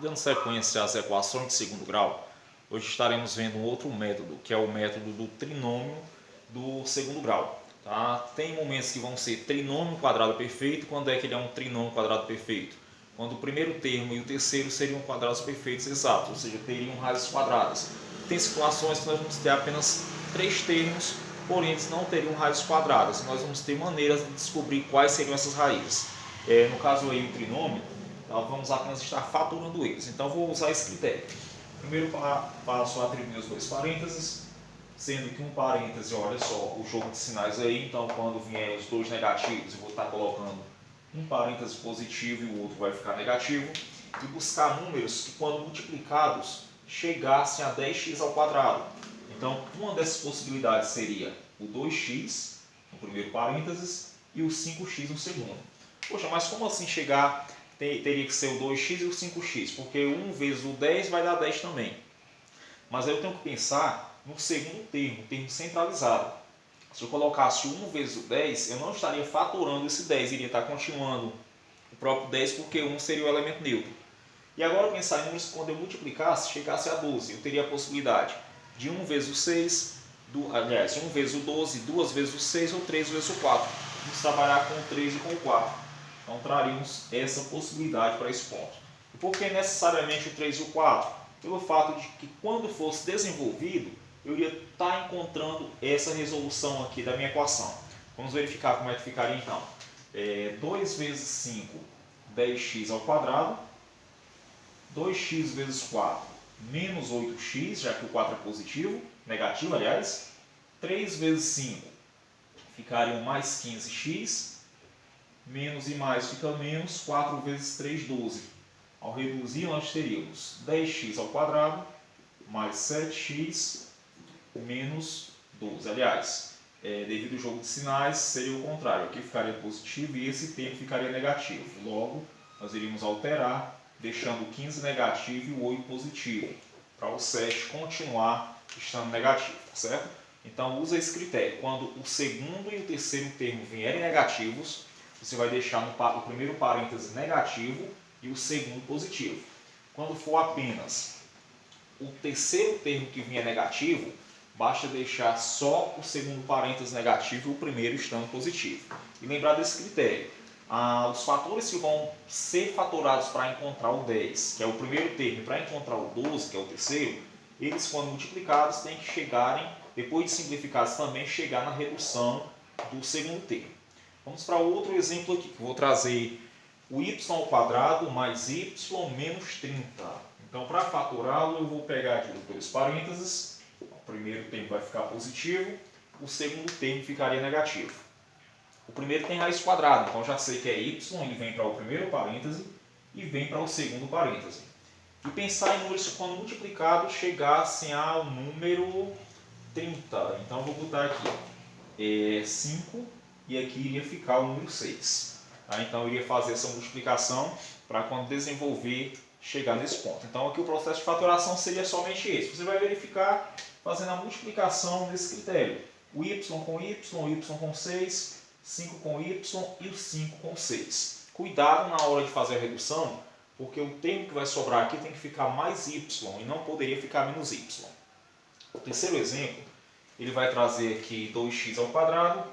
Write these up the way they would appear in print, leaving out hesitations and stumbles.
Dando sequência às equações de segundo grau, hoje estaremos vendo um outro método, que é o método do trinômio do segundo grau. Tá? Tem momentos que vão ser trinômio quadrado perfeito. Quando é que ele é um trinômio quadrado perfeito? Quando o primeiro termo e o terceiro seriam quadrados perfeitos exatos, ou seja, teriam raízes quadradas. Tem situações que nós vamos ter apenas três termos, porém eles não teriam raízes quadradas. Nós vamos ter maneiras de descobrir quais seriam essas raízes. No caso aí, o trinômio, nós vamos apenas estar fatorando eles. Então vou usar esse critério. Primeiro passo, atribuir os dois parênteses, sendo que um parêntese, olha só, o jogo de sinais aí, então quando vier os dois negativos, eu vou estar colocando um parêntese positivo e o outro vai ficar negativo, e buscar números que, quando multiplicados, chegassem a 10x ao quadrado. Então, uma dessas possibilidades seria o 2x no primeiro parênteses e o 5x no segundo. Poxa, mas como assim chegar, teria que ser o 2x e o 5x? Porque 1 vezes o 10 vai dar 10 também. Mas aí eu tenho que pensar no segundo termo, termo centralizado. Se eu colocasse 1 vezes o 10, eu não estaria fatorando esse 10, iria estar continuando o próprio 10, porque 1 seria o elemento neutro. E agora pensar em números que, quando eu multiplicasse, chegasse a 12. Eu teria a possibilidade de 1 vezes o 6, aliás, 1 vezes o 12, 2 vezes o 6 ou 3 vezes o 4. Vamos trabalhar com o 3 e com o 4. Então traríamos essa possibilidade para esse ponto. E por que necessariamente o 3 e o 4? Pelo fato de que, quando fosse desenvolvido, eu iria estar encontrando essa resolução aqui da minha equação. Vamos verificar como é que ficaria então. 2 vezes 5, 10x ao quadrado. 2x vezes 4, menos 8x, já que o 4 é positivo, negativo, aliás. 3 vezes 5, ficariam mais 15x, menos e mais fica menos, 4 vezes 3, 12. Ao reduzir, nós teríamos 10x ao quadrado, mais 7x, menos 12. Aliás, devido ao jogo de sinais, seria o contrário. Aqui ficaria positivo e esse termo ficaria negativo. Logo, nós iríamos alterar, deixando o 15 negativo e o 8 positivo, para o 7 continuar estando negativo, tá certo? Então usa esse critério. Quando o segundo e o terceiro termo vierem negativos, você vai deixar o primeiro parêntese negativo e o segundo positivo. Quando for apenas o terceiro termo que vier negativo, basta deixar só o segundo parêntese negativo e o primeiro estando positivo. E lembrar desse critério. Os fatores que vão ser fatorados para encontrar o 10, que é o primeiro termo, e para encontrar o 12, que é o terceiro, eles, quando multiplicados, têm que chegarem, depois de simplificados também, chegar na redução do segundo termo. Vamos para outro exemplo aqui, que eu vou trazer o y ao quadrado mais y menos 30. Então, para fatorá-lo, eu vou pegar aqui os dois parênteses. O primeiro termo vai ficar positivo, o segundo termo ficaria negativo. O primeiro tem raiz quadrada, então já sei que é y, ele vem para o primeiro parêntese e vem para o segundo parêntese. E pensar em números que, quando multiplicados, chegassem ao número 30. Então, vou botar aqui 5 e aqui iria ficar o número 6. Tá? Então, eu iria fazer essa multiplicação para, quando desenvolver, chegar nesse ponto. Então, aqui o processo de fatoração seria somente esse. Você vai verificar fazendo a multiplicação desse critério. O y com y com 6, 5 com y e o 5 com 6. Cuidado na hora de fazer a redução, porque o termo que vai sobrar aqui tem que ficar mais y e não poderia ficar menos y. O terceiro exemplo, ele vai trazer aqui 2x ao quadrado,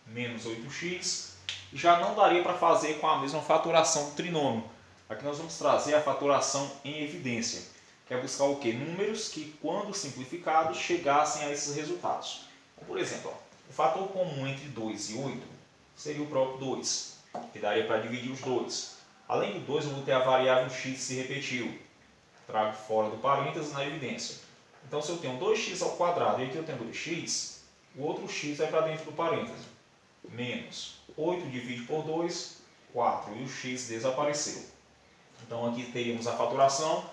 menos 8x, e já não daria para fazer com a mesma fatoração do trinômio. Aqui nós vamos trazer a fatoração em evidência, que é buscar o quê? Números que, quando simplificados, chegassem a esses resultados. Então, por exemplo, o fator comum entre 2 e 8 seria o próprio 2, que daria para dividir os dois. Além do 2, eu vou ter a variável x que se repetiu. Trago fora do parênteses na evidência. Então, se eu tenho 2x ao quadrado e aqui eu tenho 2x, o outro x vai para dentro do parêntese. Menos 8 divide por 2, 4, e o x desapareceu. Então, aqui teríamos a fatoração.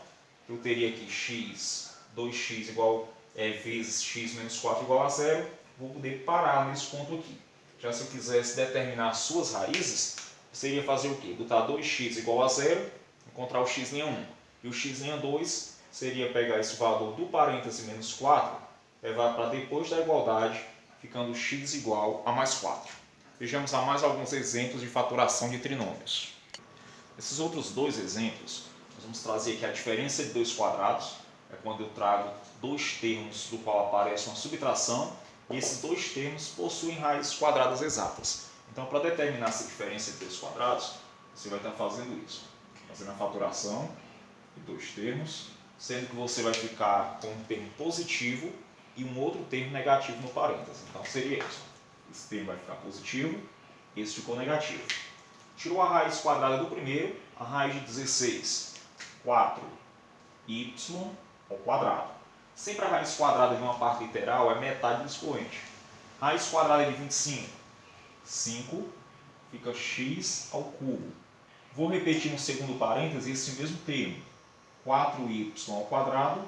Eu teria aqui x, 2x igual, vezes x menos 4 igual a 0. Vou poder parar nesse ponto aqui. Já se eu quisesse determinar as suas raízes, seria fazer o quê? Botar 2x igual a 0, encontrar o x'1. E o x'2 seria pegar esse valor do parêntese menos 4, levar para depois da igualdade, ficando x igual a mais 4. Vejamos mais alguns exemplos de fatoração de trinômios. Esses outros dois exemplos Nós vamos trazer aqui a diferença de dois quadrados, é quando eu trago dois termos do qual aparece uma subtração, e esses dois termos possuem raízes quadradas exatas. Então, para determinar essa diferença de dois quadrados, você vai estar fazendo isso, fazendo a faturação de dois termos, sendo que você vai ficar com um termo positivo e um outro termo negativo no parênteses. Então, seria isso. Esse termo vai ficar positivo, esse ficou negativo. Tirou a raiz quadrada do primeiro, a raiz de 16, 4y ao quadrado. Sempre a raiz quadrada de uma parte literal é metade do expoente. Raiz quadrada de 25, 5 fica x ao cubo. Vou repetir no segundo parêntese esse mesmo termo. 4y ao quadrado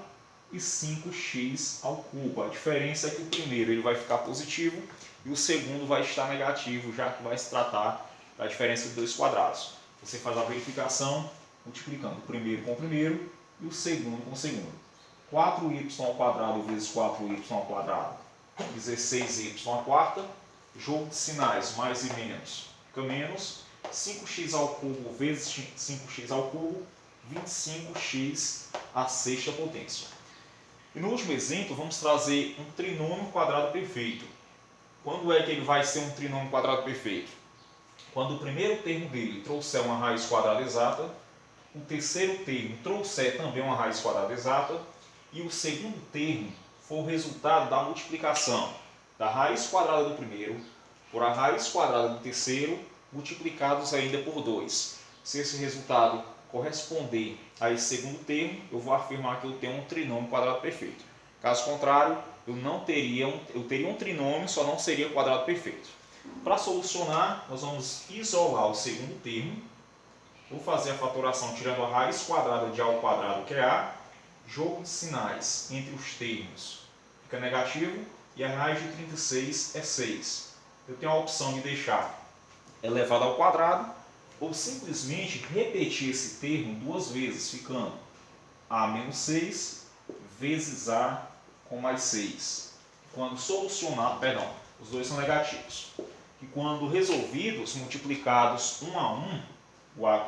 e 5x ao cubo. A diferença é que o primeiro ele vai ficar positivo e o segundo vai estar negativo, já que vai se tratar da diferença de dois quadrados. Você faz a verificação multiplicando o primeiro com o primeiro e o segundo com o segundo. 4y ao quadrado vezes 4y ao quadrado, 16y à quarta. Jogo de sinais, mais e menos, fica menos. 5x ao cubo vezes 5x ao cubo, 25x à sexta potência. E no último exemplo, vamos trazer um trinômio quadrado perfeito. Quando é que ele vai ser um trinômio quadrado perfeito? Quando o primeiro termo dele trouxer uma raiz quadrada exata, o terceiro termo trouxer também uma raiz quadrada exata, e o segundo termo for o resultado da multiplicação da raiz quadrada do primeiro por a raiz quadrada do terceiro, multiplicados ainda por 2. Se esse resultado corresponder a esse segundo termo, eu vou afirmar que eu tenho um trinômio quadrado perfeito. Caso contrário, eu teria um trinômio, só não seria quadrado perfeito. Para solucionar, nós vamos isolar o segundo termo. Vou fazer a fatoração tirando a raiz quadrada de a ao quadrado, que é a. Jogo de sinais entre os termos fica negativo e a raiz de 36 é 6. Eu tenho a opção de deixar elevado ao quadrado ou simplesmente repetir esse termo duas vezes, ficando a menos 6 vezes a com mais 6. Quando solucionar, perdão, os dois são negativos. E quando resolvidos, multiplicados um a um, o a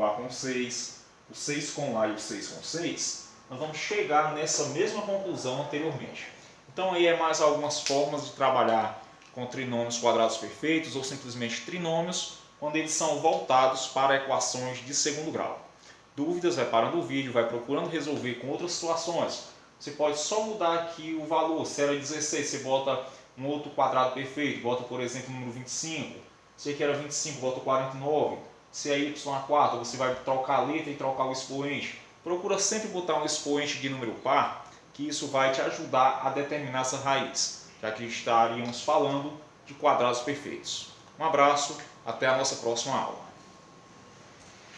com 6, o 6 com a e o 6 com 6, nós vamos chegar nessa mesma conclusão anteriormente. Então aí é mais algumas formas de trabalhar com trinômios quadrados perfeitos ou simplesmente trinômios, quando eles são voltados para equações de segundo grau. Dúvidas, vai parando o vídeo, vai procurando resolver com outras situações. Você pode só mudar aqui o valor, se era 16, você bota um outro quadrado perfeito, bota por exemplo o número 25, se aqui era 25, bota 49, se é y à quarta, você vai trocar a letra e trocar o expoente. Procura sempre botar um expoente de número par, que isso vai te ajudar a determinar essa raiz, já que estaríamos falando de quadrados perfeitos. Um abraço, até a nossa próxima aula.